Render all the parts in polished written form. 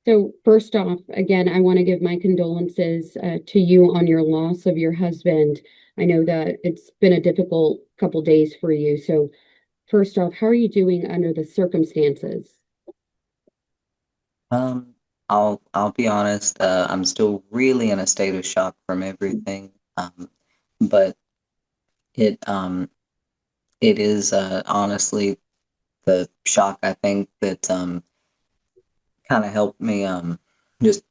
So first off, again, I want to give my condolences to you on your loss of your husband. I know that it's been a difficult couple days for you. So first off, how are you doing under the circumstances? Um, I'll be honest. I'm still really in a state of shock from everything. But it it is honestly the shock I think that kind of helped me just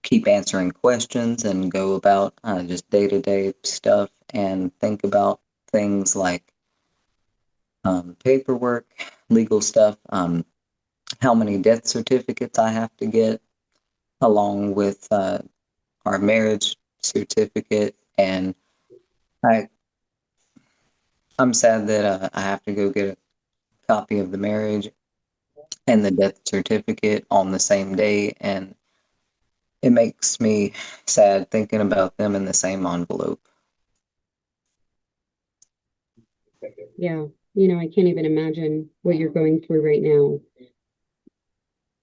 keep answering questions and go about just day to day stuff and think about things like paperwork, legal stuff, how many death certificates I have to get, along with our marriage certificate, and I I'm sad that I have to go get a copy of the marriage and the death certificate on the same day, and it makes me sad thinking about them in the same envelope. Yeah, I can't even imagine what you're going through right now.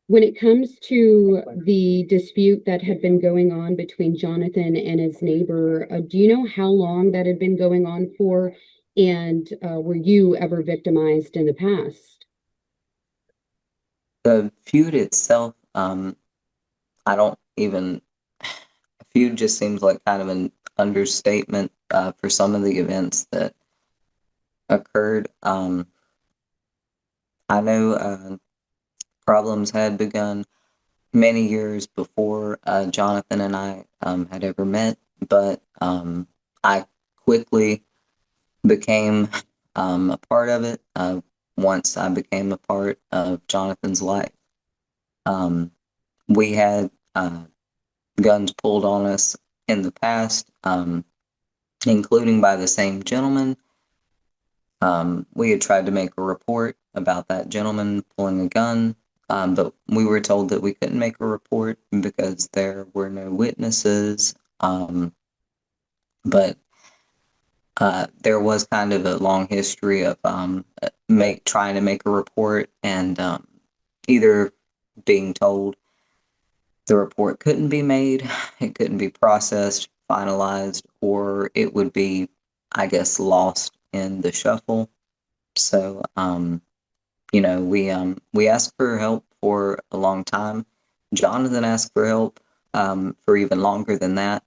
When it comes to the dispute that had been going on between Jonathan and his neighbor, do you know how long that had been going on for? And were you ever victimized in the past? The feud itself, I don't even. Feud just seems like kind of an understatement for some of the events that occurred. I know problems had begun many years before Jonathan and I had ever met, but I quickly became a part of it once I became a part of Jonathan's life. Um, we had guns pulled on us in the past, including by the same gentleman. We had tried to make a report about that gentleman pulling a gun, but we were told that we couldn't make a report because there were no witnesses. But there was kind of a long history of trying to make a report and either being told the report couldn't be made, it couldn't be processed, finalized, or it would be, I guess, lost in the shuffle. So, we asked for help for a long time. Jonathan asked for help for even longer than that,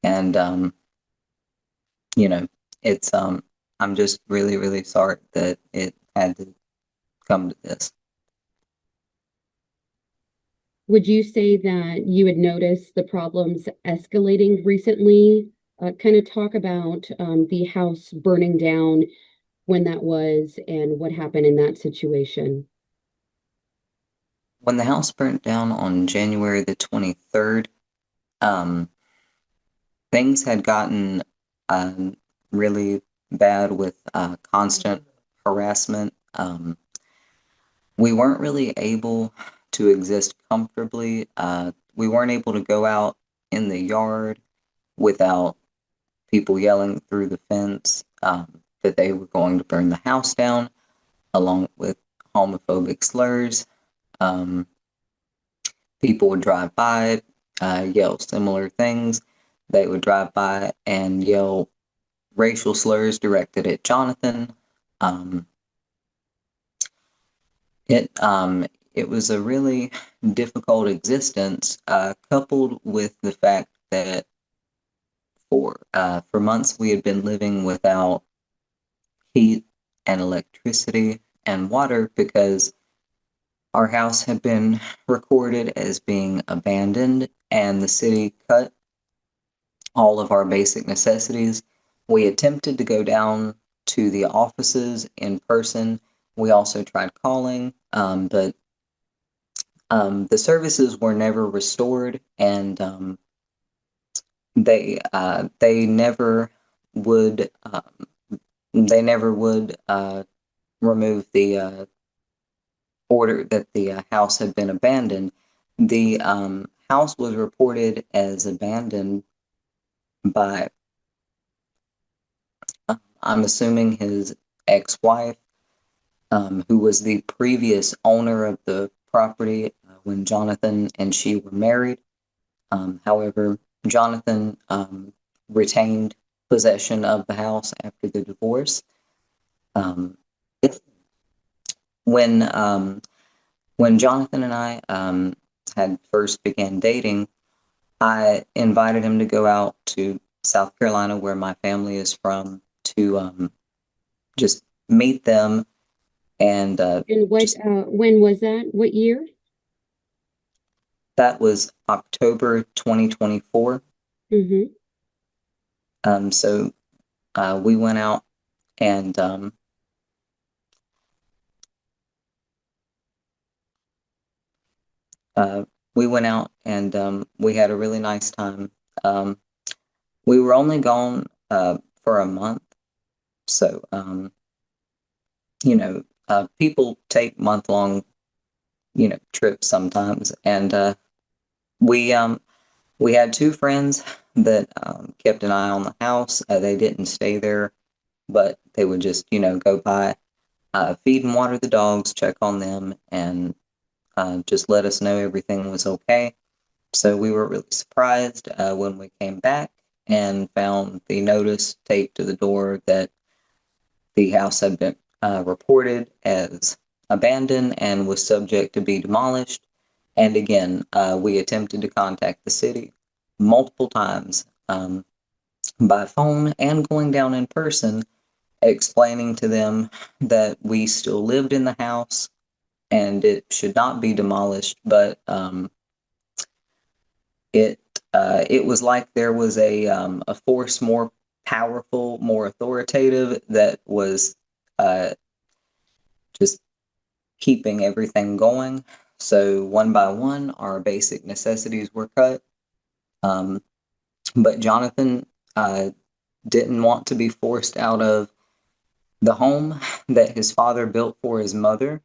and you know, it's I'm just really, really sorry that it had to come to this. Would you say that you had noticed the problems escalating recently? Kind of talk about the house burning down, when that was, and what happened in that situation. When the house burnt down on January the 23rd, um, things had gotten really bad with constant harassment. We weren't really able to exist comfortably. We weren't able to go out in the yard without people yelling through the fence that they were going to burn the house down, along with homophobic slurs. Um, People would drive by, yell similar things. They would drive by and yell racial slurs directed at Jonathan. Um, it was a really difficult existence, coupled with the fact that for months we had been living without heat and electricity and water because our house had been recorded as being abandoned, and the city cut all of our basic necessities. We attempted to go down to the offices in person. We also tried calling, but the services were never restored, and they never would remove the order that the house had been abandoned. The house was reported as abandoned by, I'm assuming, his ex-wife, who was the previous owner of the property. when Jonathan and she were married. However, Jonathan retained possession of the house after the divorce. Um, when Jonathan and I had first began dating, I invited him to go out to South Carolina, where my family is from, to just meet them and And what, just when was that? What year? that was October 2024. Mm-hmm. So we went out and uh, we had a really nice time. Um, we were only gone for a month, so people take month-long trips sometimes, and we we had two friends that kept an eye on the house. They didn't stay there, but they would just go by, feed and water the dogs, check on them, and just let us know everything was okay. So we were really surprised when we came back and found the notice taped to the door that the house had been reported as abandoned and was subject to be demolished. And again, we attempted to contact the city multiple times by phone and going down in person, explaining to them that we still lived in the house and it should not be demolished, but it was like there was a force more powerful, more authoritative that was uh, just keeping everything going. So one by one, our basic necessities were cut. Um, but Jonathan didn't want to be forced out of the home that his father built for his mother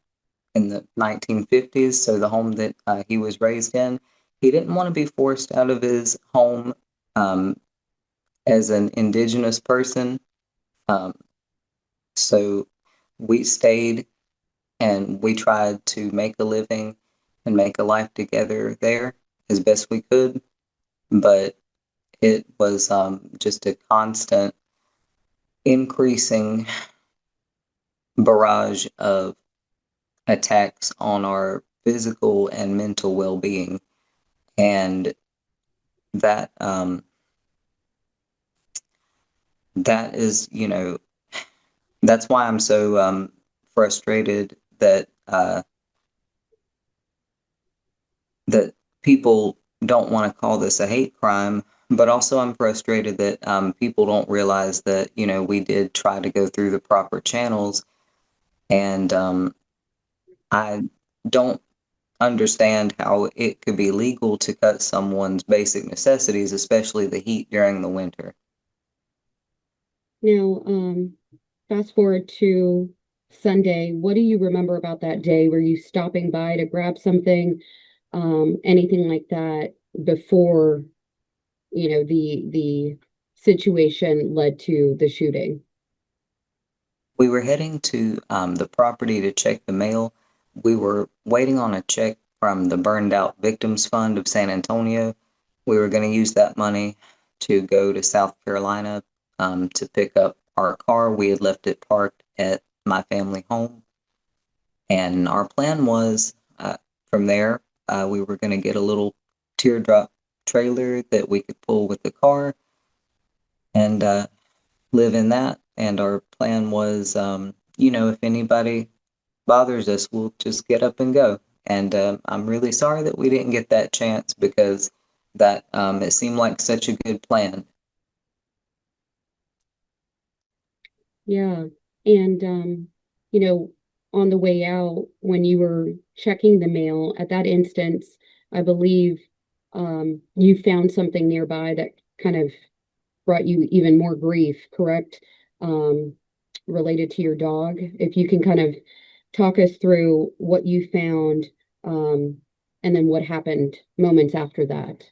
in the 1950s. So the home that he was raised in, he didn't want to be forced out of his home um, as an indigenous person. Um, so we stayed and we tried to make a living and make a life together there as best we could. But it was just a constant increasing barrage of attacks on our physical and mental well-being. And that that is, that's why I'm so frustrated that that people don't want to call this a hate crime, but also I'm frustrated that people don't realize that, we did try to go through the proper channels, and I don't understand how it could be legal to cut someone's basic necessities, especially the heat during the winter. Now, fast forward to Sunday. What do you remember about that day? Were you stopping by to grab something, anything like that before, the situation led to the shooting? We were heading to the property to check the mail. We were waiting on a check from the Burned Out Victims Fund of San Antonio. We were going to use that money to go to South Carolina to pick up our car. We had left it parked at my family home. And our plan was from there, we were going to get a little teardrop trailer that we could pull with the car and live in that. And our plan was, if anybody bothers us, we'll just get up and go. And I'm really sorry that we didn't get that chance because that it seemed like such a good plan. Yeah. And, on the way out, when you were checking the mail at that instance, I believe, you found something nearby that kind of brought you even more grief, correct? Um, Related to your dog. If you can kind of talk us through what you found, um, and then what happened moments after that.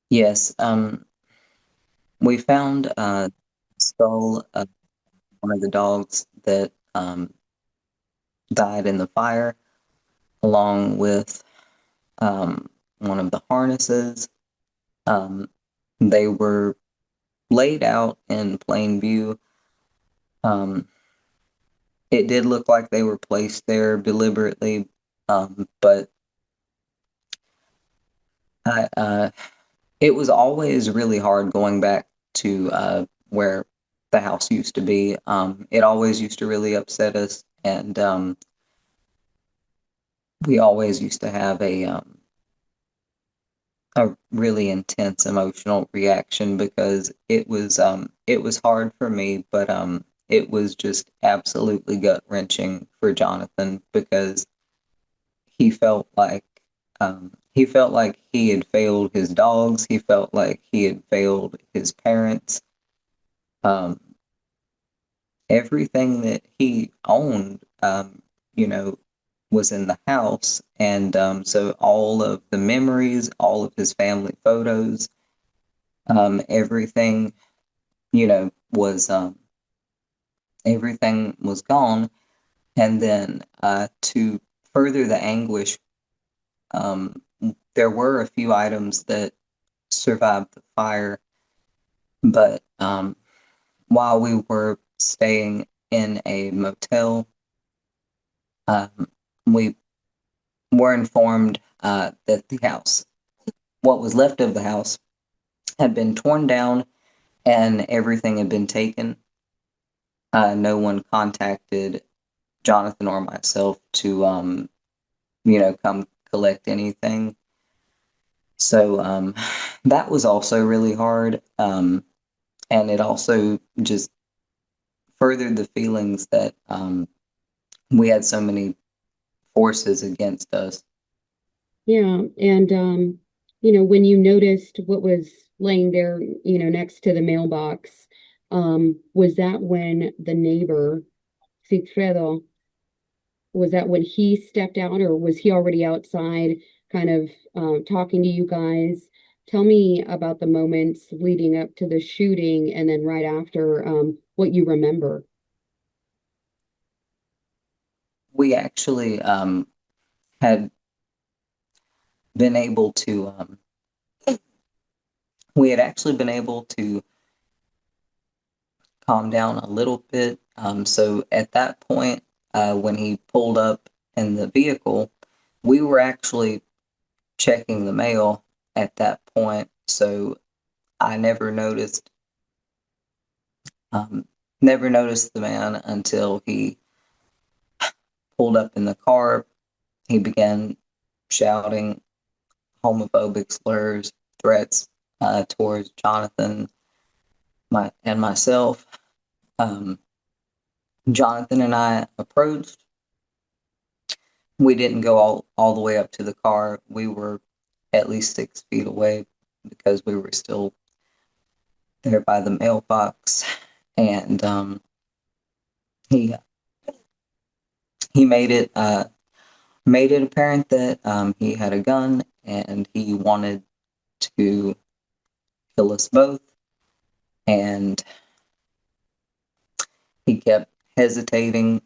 Yes, we found skull of one of the dogs that died in the fire. along with one of the harnesses. They were laid out in plain view. It did look like they were placed there deliberately, but it was always really hard going back to where the house used to be. It always used to really upset us, and we always used to have a really intense emotional reaction because it was hard for me, but it was just absolutely gut-wrenching for Jonathan because he felt like he had failed his dogs. He felt like he had failed his parents. Everything that he owned, was in the house, and so all of the memories, all of his family photos, everything, was everything was gone. And then to further the anguish, there were a few items that survived the fire, but while we were staying in a motel, we were informed that the house, what was left of the house, had been torn down and everything had been taken. No one contacted Jonathan or myself to, come collect anything. So that was also really hard. And it also just furthered the feelings that we had so many forces against us. Yeah, and when you noticed what was laying there, next to the mailbox, was that when the neighbor, Sigfredo, was that when he stepped out, or was he already outside kind of talking to you guys? Tell me about the moments leading up to the shooting and then right after, what you remember. We actually had been able to, we had actually been able to calm down a little bit. So at that point, when he pulled up in the vehicle, we were actually checking the mail at that point. So I never noticed the man until he pulled up in the car. He began shouting homophobic slurs, threats towards Jonathan, and myself. Jonathan and I approached. We didn't go all the way up to the car. We were at least 6 feet away because we were still there by the mailbox. And he made it apparent that he had a gun and he wanted to kill us both. And he kept hesitating,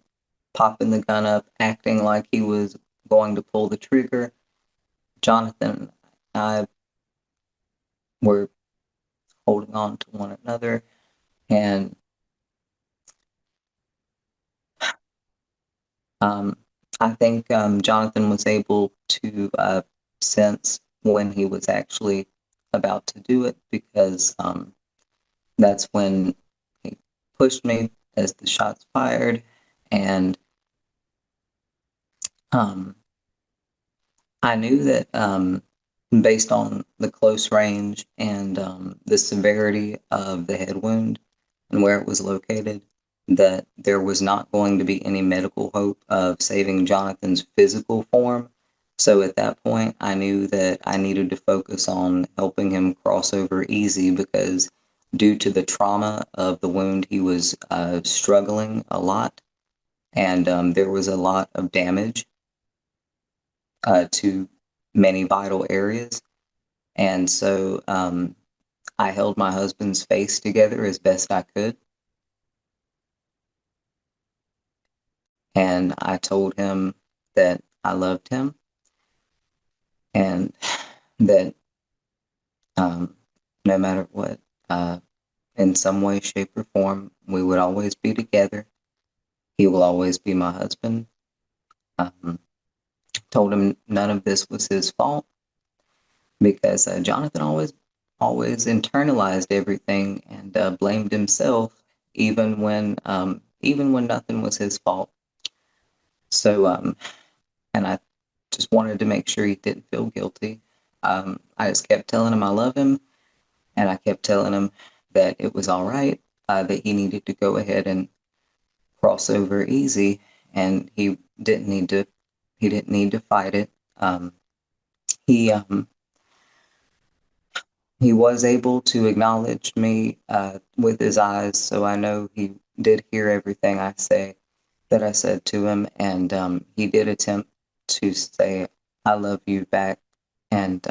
popping the gun up, acting like he was going to pull the trigger. Jonathan and I were holding on to one another, and I think Jonathan was able to sense when he was actually about to do it, because that's when he pushed me as the shots fired, and I knew that based on the close range and the severity of the head wound and where it was located, that there was not going to be any medical hope of saving Jonathan's physical form. So at that point, I knew that I needed to focus on helping him cross over easy, because due to the trauma of the wound, he was struggling a lot, and there was a lot of damage to many vital areas. And so I held my husband's face together as best I could. And I told him that I loved him, and that no matter what, in some way, shape, or form, we would always be together. He will always be my husband. Um, Told him none of this was his fault because Jonathan always internalized everything and blamed himself, even when nothing was his fault. So, and I just wanted to make sure he didn't feel guilty. I just kept telling him I love him, and I kept telling him that it was all right, that he needed to go ahead and cross over easy, and he didn't need to. He didn't need to fight it. He he was able to acknowledge me with his eyes, so I know he did hear everything that I said to him, and he did attempt to say "I love you" back, and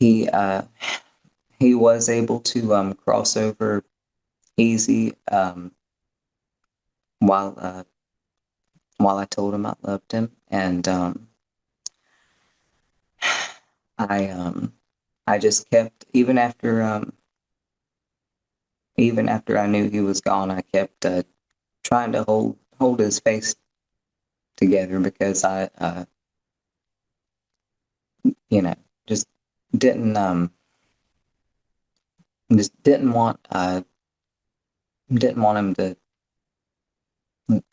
he uh, he was able to cross over easy while while I told him I loved him, and I just kept even after I knew he was gone, I kept trying to hold his face together because I you know just didn't um just didn't want him to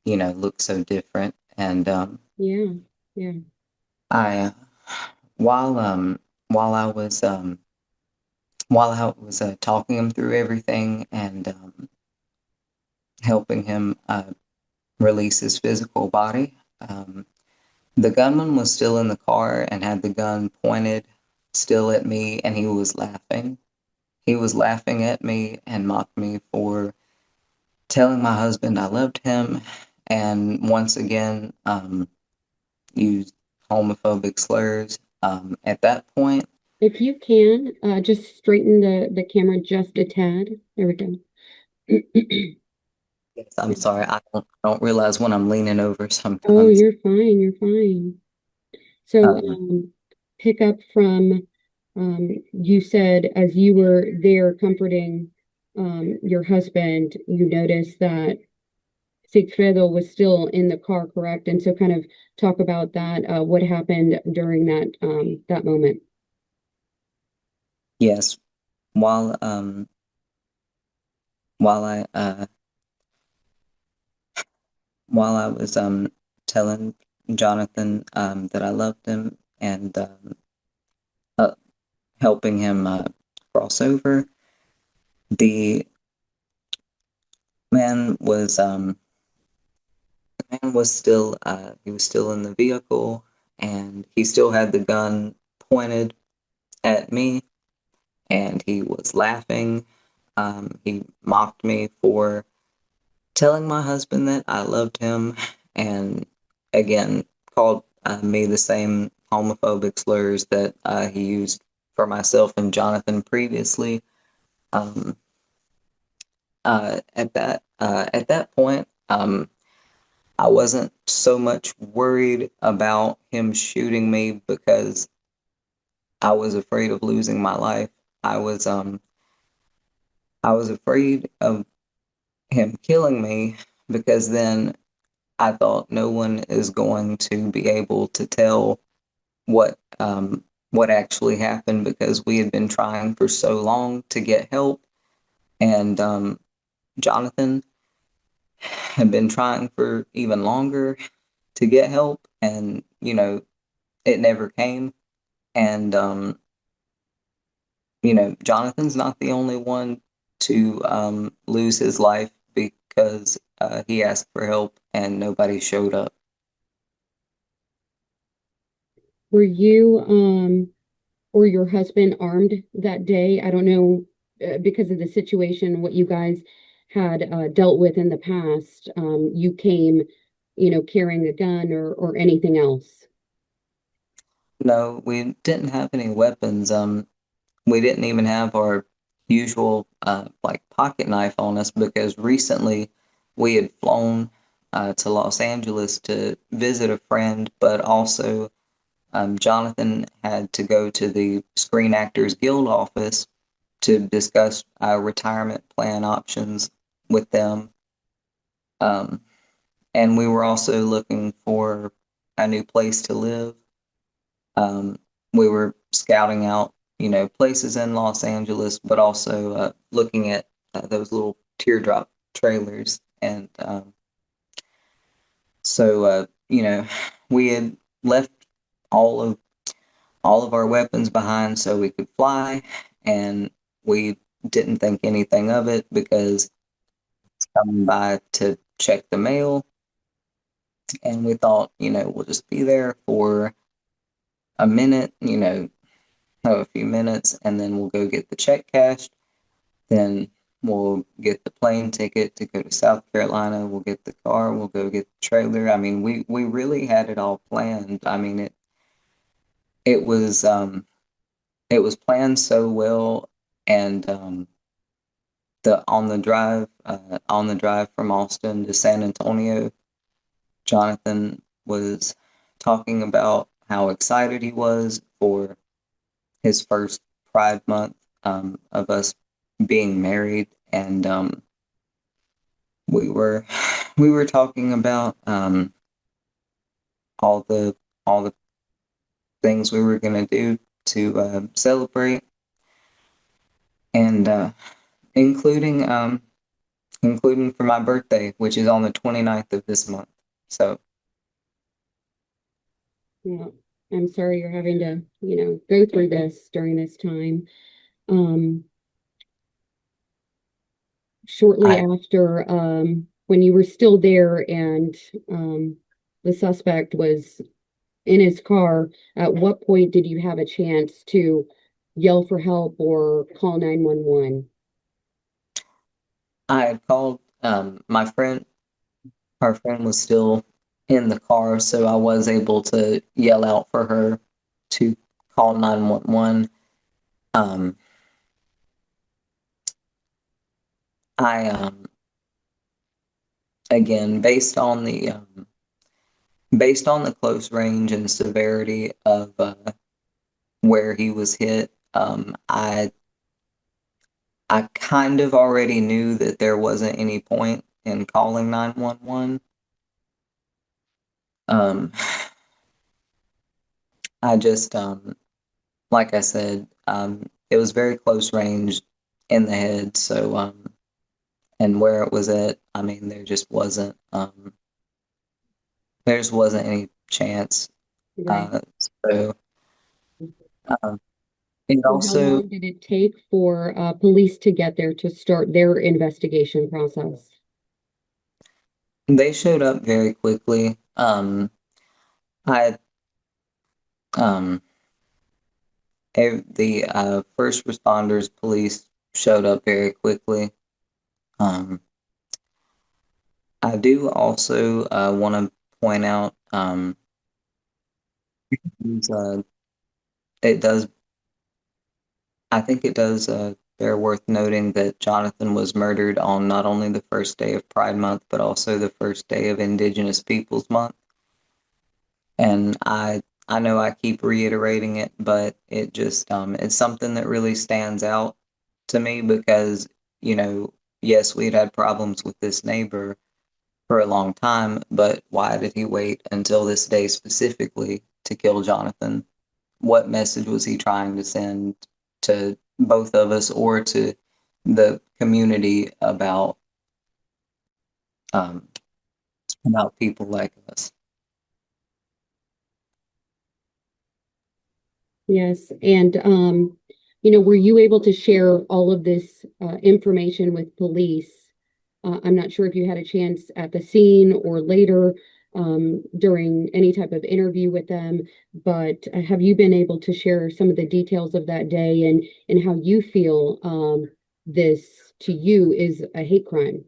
look so different, and Yeah. Yeah. I while um while I was talking him through everything and helping him release his physical body. The gunman was still in the car and had the gun pointed still at me, and he was laughing. He was laughing at me and mocked me for telling my husband I loved him, and once again used homophobic slurs. At that point, If you can, just straighten the camera just a tad. There we go. yes, I'm sorry, I don't realize when I'm leaning over Oh, sometimes. you're fine. You're fine. So, Um, pick up from, you said as you were there comforting, your husband, you noticed that Sigfredo was still in the car, correct? And so kind of talk about that, what happened during that moment. yes, while while I while I was telling Jonathan that I loved him and uh, helping him cross over, the man was um, he was still in the vehicle, and he still had the gun pointed at me, and he was laughing. He mocked me for telling my husband that I loved him, and again called me the same homophobic slurs that he used for myself and Jonathan previously. Um, at that point, I wasn't so much worried about him shooting me because I was afraid of losing my life. I was um I was afraid of him killing me because then I thought no one is going to be able to tell what what actually happened because we had been trying for so long to get help, and Jonathan had been trying for even longer to get help, and it never came. And Jonathan's not the only one to lose his life because he asked for help and nobody showed up. Were you, or your husband armed that day? I don't know, because of the situation, what you guys had dealt with in the past. You came, carrying a gun or anything else. No, we didn't have any weapons. We didn't even have our usual like pocket knife on us because recently we had flown to Los Angeles to visit a friend, but also Jonathan had to go to the Screen Actors Guild office to discuss our retirement plan options with them. And we were also looking for a new place to live. We were scouting out, places in Los Angeles, but also looking at those little teardrop trailers. And so, we had left all of our weapons behind so we could fly, and we didn't think anything of it because it's coming by to check the mail, and we thought, we'll just be there for a minute, a few minutes, and then we'll go get the check cashed. Then we'll get the plane ticket to go to South Carolina. We'll get the car. We'll go get the trailer. I mean, we really had it all planned. I mean, it was planned so well, and on the drive from Austin to San Antonio, Jonathan was talking about how excited he was for his first Pride Month of us being married, and we were talking about all the things we were going to do to celebrate, and including for my birthday, which is on the 29th of this month. So Yeah, I'm sorry you're having to, go through this during this time. Shortly after, when you were still there and the suspect was in his car, at what point did you have a chance to yell for help or call 911? I had called my friend. Our friend was still in the car, so I was able to yell out for her to call 911. I again, based on the close range and severity of where he was hit, I kind of already knew that there wasn't any point in calling 911. I just, like I said, it was very close range in the head, so, and where it was at, I mean, there just wasn't any chance. Right. So, it So how also, long did it take for police to get there to start their investigation process? they showed up very quickly. I, um, the first responders, police showed up very quickly. I do also want to point out, uh, it does, I think it does bear worth noting that Jonathan was murdered on not only the first day of Pride Month, but also the first day of Indigenous Peoples Month. And I know I keep reiterating it, but it just it's something that really stands out to me because, yes, we'd had problems with this neighbor for a long time, but why did he wait until this day specifically to kill Jonathan? What message was he trying to send to both of us or to the community um, about people like us? Yes, and were you able to share all of this information with police? I'm not sure if you had a chance at the scene or later during any type of interview with them, but have you been able to share some of the details of that day and how you feel this to you is a hate crime?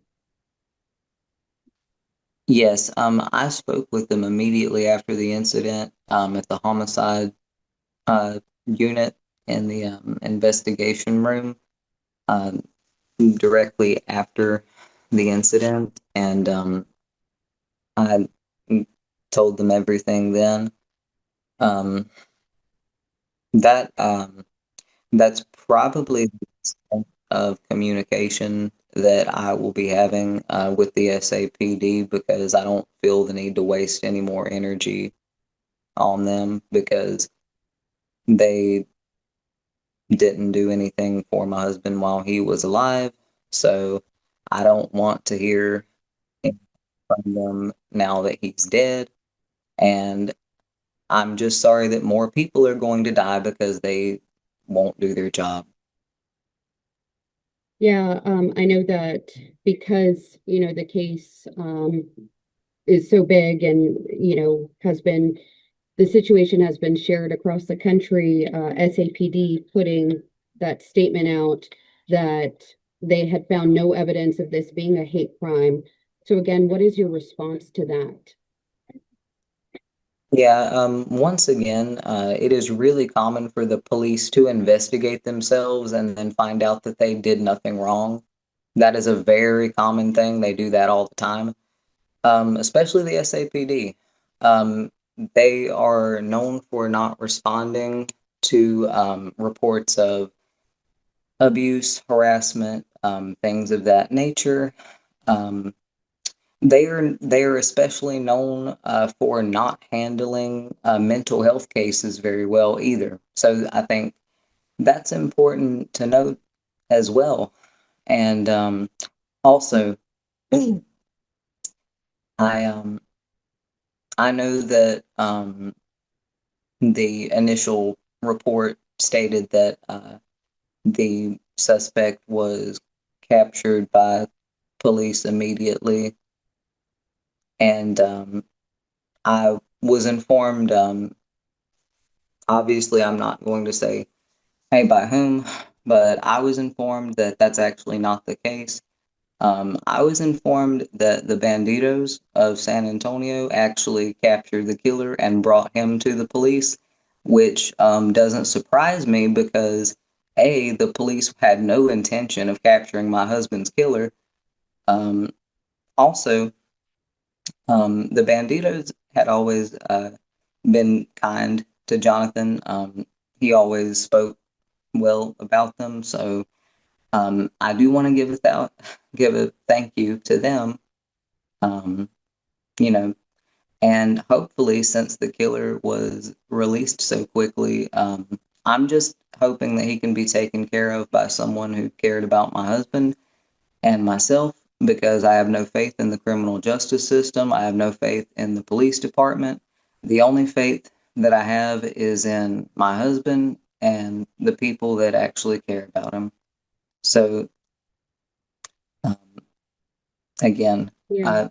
Yes, I spoke with them immediately after the incident at the homicide unit in the investigation room directly after the incident, and I told them everything then. Um, that that's probably the extent of communication that I will be having with the SAPD, because I don't feel the need to waste any more energy on them, because they didn't do anything for my husband while he was alive. So I don't want to hear anything from them now that he's dead. And I'm just sorry that more people are going to die because they won't do their job. Yeah, I know that because, the case is so big and, has been the situation has been shared across the country, SAPD putting that statement out that they had found no evidence of this being a hate crime. So again, what is your response to that? Yeah, once again, it is really common for the police to investigate themselves and then find out that they did nothing wrong. That is a very common thing. They do that all the time, especially the SAPD. Um, they are known for not responding to reports of abuse, harassment, things of that nature. Um, they are especially known for not handling mental health cases very well either. So I think that's important to note as well. And also, I um, I know that the initial report stated that the suspect was captured by police immediately, and I was informed. Obviously, I'm not going to say, hey, by whom, but I was informed that that's actually not the case. I was informed that the Banditos of San Antonio actually captured the killer and brought him to the police, which doesn't surprise me because, A, the police had no intention of capturing my husband's killer. Um, Also, the Banditos had always been kind to Jonathan. He always spoke well about them, so I do want to give a thank you to them. Um, you know, and hopefully, since the killer was released so quickly, I'm just hoping that he can be taken care of by someone who cared about my husband and myself, because I have no faith in the criminal justice system. I have no faith in the police department. The only faith that I have is in my husband and the people that actually care about him. So, um, again, Yeah.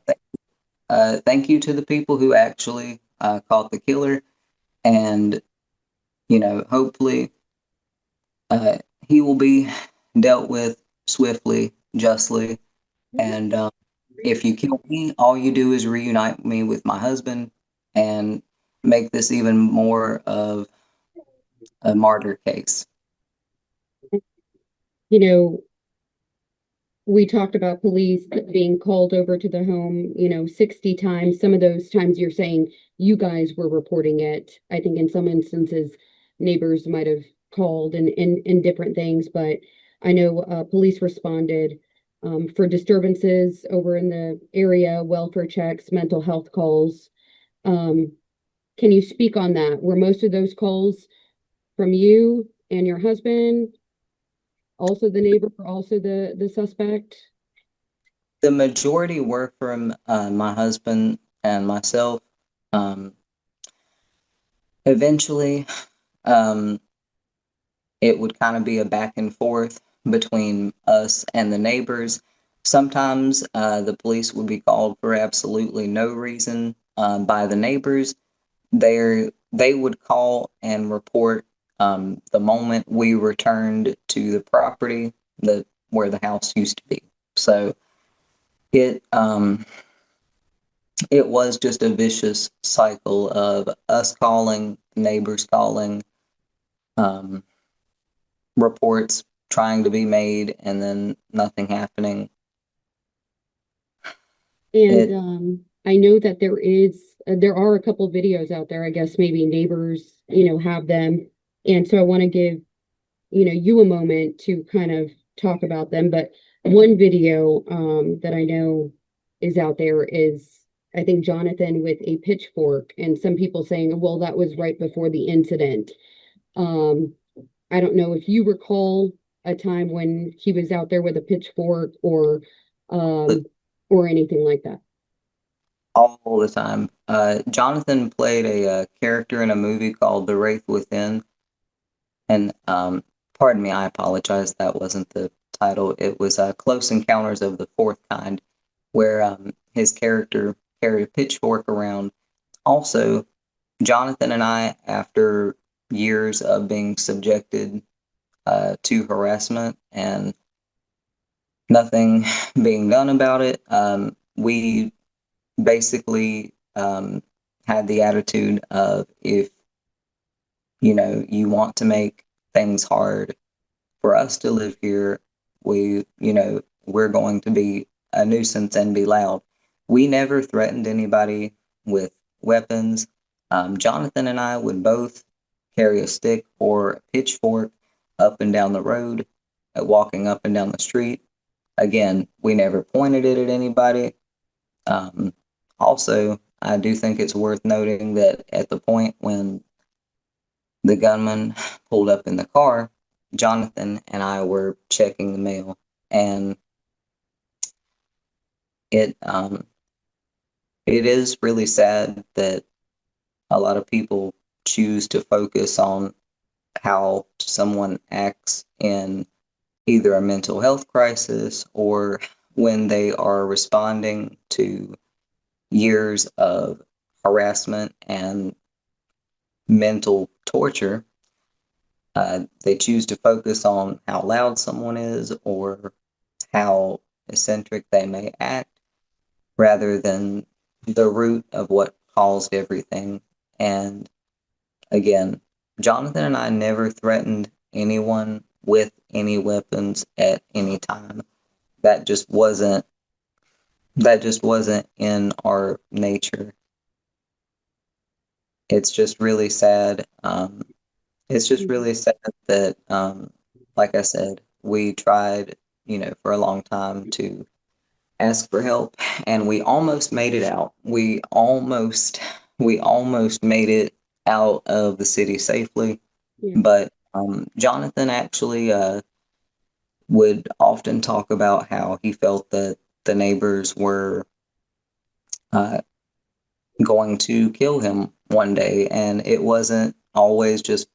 uh, thank you to the people who actually caught the killer, and hopefully, uh, he will be dealt with swiftly, justly, and if you kill me, all you do is reunite me with my husband and make this even more of a martyr case. You know, we talked about police being called over to the home, 60 times. Some of those times you're saying you guys were reporting it. I think in some instances, neighbors might have called and different things, but I know police responded for disturbances over in the area, welfare checks, mental health calls. Um, can you speak on that? Were most of those calls from you and your husband, also the neighbor, also the suspect? The majority were from my husband and myself. Um, Eventually, um, it would kind of be a back and forth between us and the neighbors. Sometimes the police would be called for absolutely no reason by the neighbors. They would call and report the moment we returned to the property that where the house used to be. So it it was just a vicious cycle of us calling, neighbors calling, um, reports trying to be made, and then nothing happening. And It I know that there are a couple videos out there. I guess maybe neighbors, have them. And so I want to give, you a moment to kind of talk about them. But one video that I know is out there is, I think, Jonathan with a pitchfork, and some people saying, well, that was right before the incident. Um, I don't know if you recall a time when he was out there with a pitchfork um or anything like that. All the time. Jonathan played a character in a movie called The Wraith Within, and pardon me, I apologize, that wasn't the title. It was Close Encounters of the Fourth Kind, where his character carried a pitchfork around. Also, Jonathan and I, after years of being subjected to harassment and nothing being done about it, we basically had the attitude of, if you want to make things hard for us to live here, we're going to be a nuisance and be loud. We never threatened anybody with weapons. Jonathan and I would both carry a stick or a pitchfork up and down the road, walking up and down the street. Again, we never pointed it at anybody. Um, Also, I do think it's worth noting that at the point when the gunman pulled up in the car, Jonathan and I were checking the mail, and it it is really sad that a lot of people choose to focus on how someone acts in either a mental health crisis or when they are responding to years of harassment and mental torture. They choose to focus on how loud someone is or how eccentric they may act rather than the root of what caused everything. And again, Jonathan and I never threatened anyone with any weapons at any time. That just wasn't in our nature. It's just really sad. It's just really sad that, like I said, we tried, for a long time to ask for help, and we almost made it out. We almost made it out of the city safely. Yeah. But Jonathan actually would often talk about how he felt that the neighbors were uh, going to kill him one day, and it wasn't always just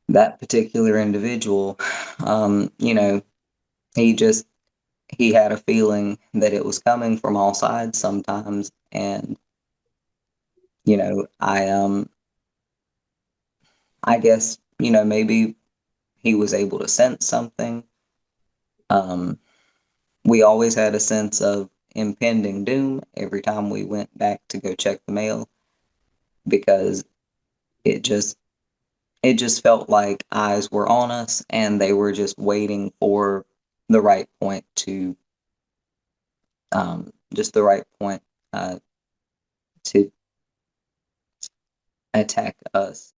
that particular individual. You know, he just he had a feeling that it was coming from all sides sometimes, and I guess maybe he was able to sense something. Um, we always had a sense of impending doom every time we went back to go check the mail, because it just it just felt like eyes were on us and they were just waiting for the right point to just the right point to attack us.